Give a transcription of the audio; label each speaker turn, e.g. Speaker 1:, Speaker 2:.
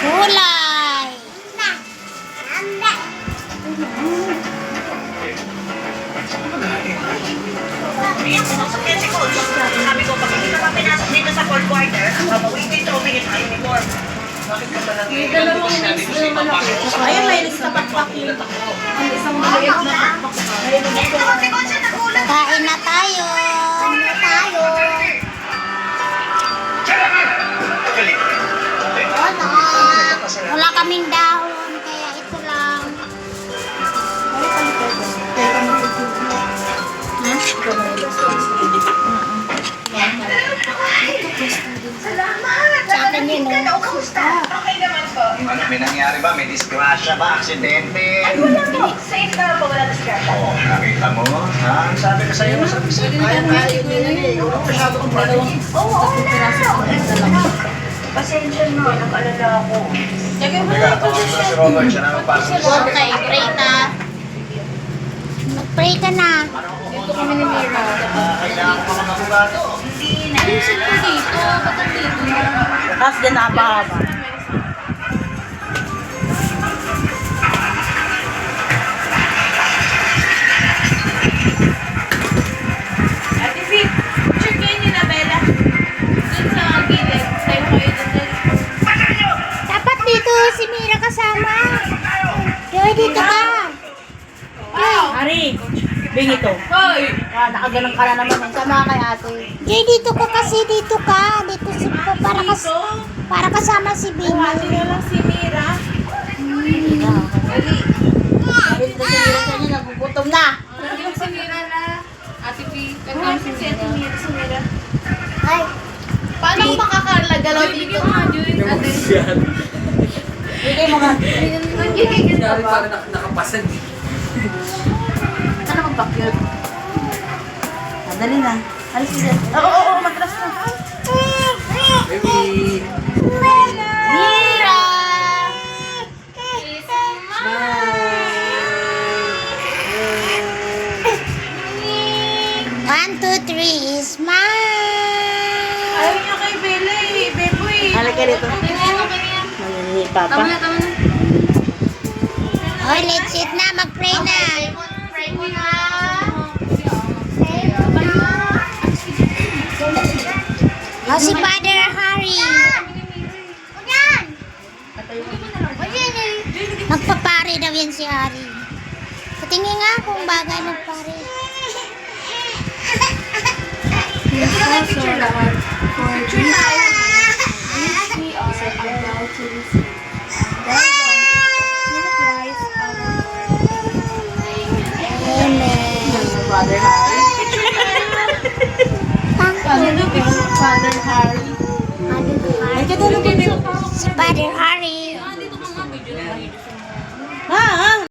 Speaker 1: Gulay.
Speaker 2: Sabi ko, pag hindi ka pa pinasok dito sa fourth quarter, waiting to umingit ang uniform.
Speaker 3: May dalawang mix naman ako. Ayun, may sa pakpak yun. Ang isang maliit na pakpak.
Speaker 1: Kain na tayo. Wala kaming dahon, kaya ito lang. Sa akin yun, no?
Speaker 2: Okay naman po.
Speaker 4: Ano, may nangyari ba? May disgrasya ba? Aksidente?
Speaker 2: Safe na po, wala disgrasya.
Speaker 4: Oo, nakita mo? Ha? Ang sabi ko sa'yo, sabi ko sa'yo. Kaya yun eh. Ikaw na masyado kang
Speaker 3: Dalawang
Speaker 2: Pasensya na, nag-alala ako.
Speaker 3: Lagay mo
Speaker 4: Teka,
Speaker 3: na ito
Speaker 4: tawagin ko na si Robert. Siya na magpasok sa
Speaker 1: Okay, pray na. Mag-pray ka na.
Speaker 3: Dito kami ni Mira.
Speaker 4: Kailangan ko mga abogado.
Speaker 2: Hindi na.
Speaker 3: Ayusin ko dito. Ba't ang dito na?
Speaker 2: Tapos din haba-haba.
Speaker 3: Ate Vic, check kayo ni Nabela. Doon sa gilid. Tayo kayo doon.
Speaker 1: Dapat dito si Mira kasama. Joy, dito ka.
Speaker 2: Ari, bing ito.
Speaker 3: Hoy!
Speaker 2: Nakagalang ka na naman. Sama kay ate.
Speaker 1: Joy, dito ka kasi. Dito ka. Dito si para kasama si Bing.
Speaker 3: Buhati na lang si Mira. Dali.
Speaker 2: Ari, ito sa iyo sa inyo, nagugutom na.
Speaker 3: Yung si Mira na. Ate Vic. Ano si Ate Mira? Si Mira.
Speaker 1: Ay,
Speaker 3: Paano ako makakalagalaw dito? Ate.
Speaker 2: Bigay mo nga.
Speaker 5: Dari para nakapasan.
Speaker 2: Ano magpakyod? Dali na. Alis ka dyan. Oo, matras na.
Speaker 5: Baby!
Speaker 1: Mira! One, two, three, smile!
Speaker 3: Ayaw niya kay Bella eh. Beboy.
Speaker 2: Halika dito. Maliliit pa pa.
Speaker 3: Tama na, tama na.
Speaker 1: Oh, let's eat na. Mag-pray na.
Speaker 3: Pray mo na.
Speaker 1: Oh, si Father Harry. Magpapare daw yan si Harry. Patingin nga kung bagay magpare.
Speaker 3: Picture lahat. Picture tayo. We are about to receive.
Speaker 1: Amen.
Speaker 2: Father Harry.
Speaker 3: Father Harry.
Speaker 1: Si Father Harry.